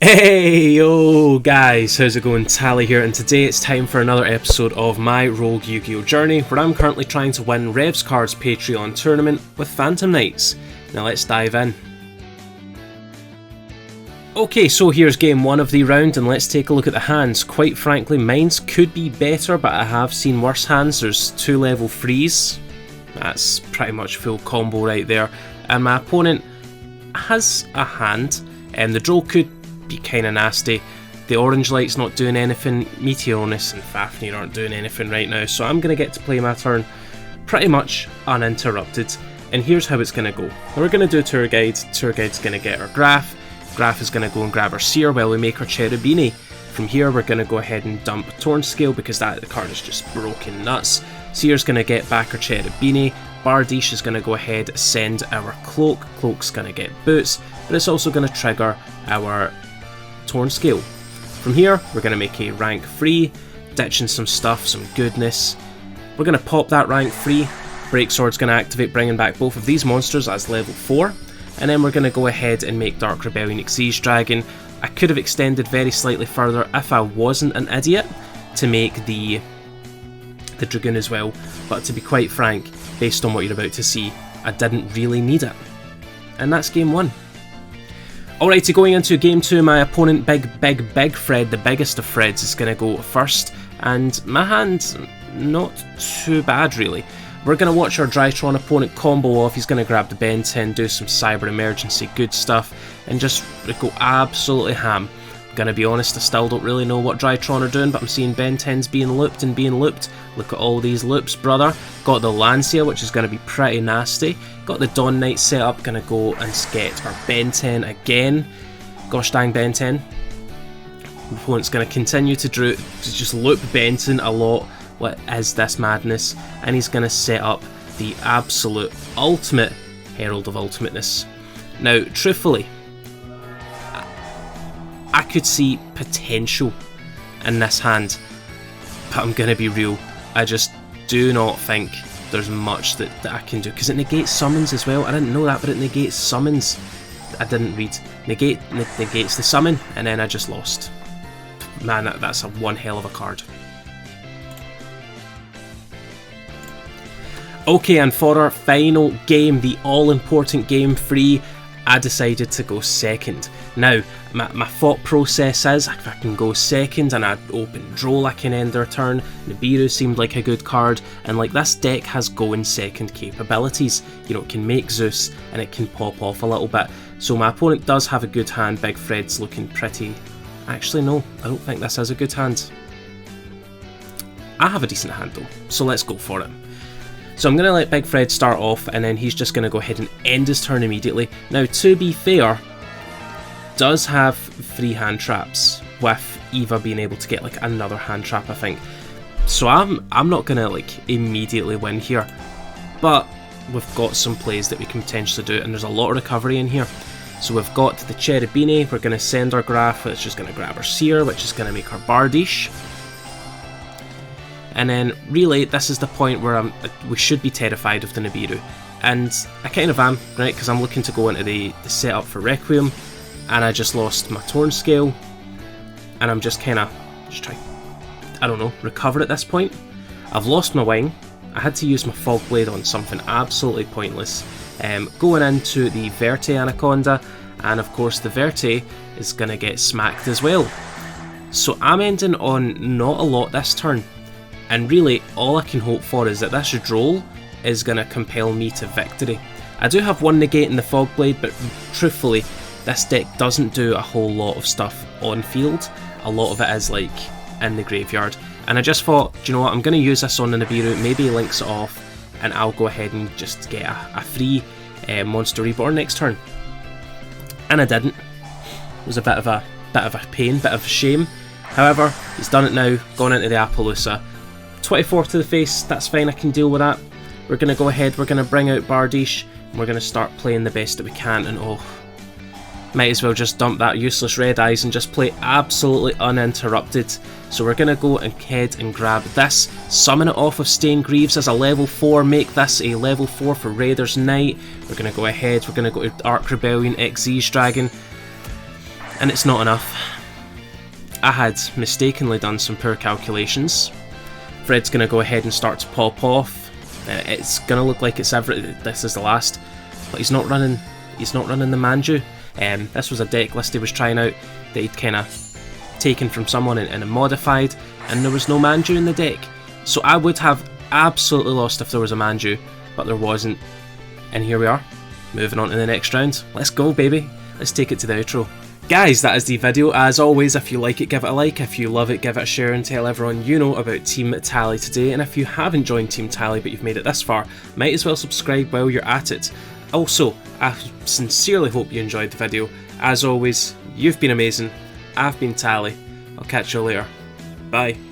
Hey yo guys, how's it going? Tally here, and today it's time for another episode of my Rogue Yu-Gi-Oh journey, where I'm currently trying to win Rev's Cards Patreon tournament with Phantom Knights. Now let's dive in. Okay, so here's game 1 of the round, and let's take a look at the hands. Quite frankly, mine's could be better, but I have seen worse hands. There's 2 level 3s, that's pretty much full combo right there, and my opponent has a hand, and the draw could be kinda nasty. The orange light's not doing anything, Meteoronus and Fafnir aren't doing anything right now, so I'm gonna get to play my turn pretty much uninterrupted. And here's how it's gonna go. We're gonna do a tour guide. Tour guide's gonna get our graph. Graph is gonna go and grab our seer while we make our cherubini. From here we're gonna go ahead and dump Torn Scale because the card is just broken nuts. Seer's gonna get back our cherubini. Bardiche is gonna go ahead send our cloak. Cloak's gonna get boots, but it's also gonna trigger our Torn Scale. From here, we're going to make a rank 3, ditching some stuff, some goodness. We're going to pop that rank 3, Break Sword's going to activate, bringing back both of these monsters as level 4, and then we're going to go ahead and make Dark Rebellion Xyz Dragon. I could have extended very slightly further if I wasn't an idiot to make the Dragoon as well, but to be quite frank, based on what you're about to see, I didn't really need it. And that's game 1. Alrighty, going into game 2, my opponent, Big Fred, the biggest of Freds, is going to go first, and my hand's not too bad really. We're going to watch our DRYTRON opponent combo off. He's going to grab the Ben 10, do some Cyber Emergency, good stuff, and just go absolutely ham. Gonna be honest, I still don't really know what DRYTRON are doing, but I'm seeing Ben 10's being looped and being looped. Look at all these loops, brother. Got the Lancia, which is going to be pretty nasty. Got the Dawn Knight set up, gonna go and get our Ben 10 again. Gosh dang Ben 10. The opponent's gonna continue to just loop Benton a lot. What is this madness? And he's gonna set up the absolute ultimate Herald of Ultimateness. Now, truthfully, I could see potential in this hand, but I'm going to be real, I just do not think there's much that I can do, because it negates summons as well. I didn't know that, but it negates summons. I didn't read. Negates the summon, and then I just lost. Man, that's a one hell of a card. Okay, and for our final game, the all-important game 3, I decided to go second. Now, my thought process is, if I can go second and I open Droll, I can end their turn. Nibiru seemed like a good card, and like this deck has going second capabilities. You know, it can make Zeus and it can pop off a little bit. So my opponent does have a good hand. Big Fred's looking pretty... Actually no, I don't think this is a good hand. I have a decent hand though, so let's go for it. So I'm going to let Big Fred start off, and then he's just going to go ahead and end his turn immediately. Now, to be fair, does have 3 hand traps, with Eva being able to get like another hand trap, I think. So I'm not going to like immediately win here, but we've got some plays that we can potentially do, and there's a lot of recovery in here. So we've got the Cherubini, we're going to send our Graph, which is going to grab our Seer, which is going to make our Bardiche. And then, really, this is the point where we should be terrified of the Nibiru. And I kind of am, right, because I'm looking to go into the setup for Requiem, and I just lost my Torn Scale, and I'm just kind of, trying, I don't know, recover at this point. I've lost my Wing, I had to use my Fog Blade on something absolutely pointless. Going into the Verte Anaconda, and of course the Verte is going to get smacked as well. So I'm ending on not a lot this turn. And really, all I can hope for is that this Droll is going to compel me to victory. I do have one negate in the Fog Blade, but truthfully, this deck doesn't do a whole lot of stuff on field. A lot of it is like in the graveyard. And I just thought, do you know what, I'm going to use this on the Nibiru, maybe he links it off, and I'll go ahead and just get a free Monster Reborn next turn. And I didn't. It was a bit of a pain, bit of a shame. However, he's done it now, gone into the Appaloosa. 24 to the face, that's fine, I can deal with that. We're going to go ahead, we're going to bring out Bardiche, and we're going to start playing the best that we can, and oh, might as well just dump that useless Red Eyes and just play absolutely uninterrupted. So we're going to go ahead and grab this, summon it off of Stained Greaves as a level 4, make this a level 4 for Raider's Knight. We're going to go ahead, we're going to go to Dark Rebellion Xyz Dragon. And it's not enough. I had mistakenly done some poor calculations. Fred's going to go ahead and start to pop off. It's going to look like this is the last, but he's not running the Manju. This was a deck list he was trying out that he'd kind of taken from someone and modified, and there was no Manju in the deck. So I would have absolutely lost if there was a Manju, but there wasn't. And here we are, moving on to the next round. Let's go, baby. Let's take it to the outro. Guys, that is the video. As always, if you like it, give it a like. If you love it, give it a share and tell everyone you know about Team Tally today. And if you haven't joined Team Tally but you've made it this far, might as well subscribe while you're at it. Also, I sincerely hope you enjoyed the video. As always, you've been amazing. I've been Tally. I'll catch you later. Bye.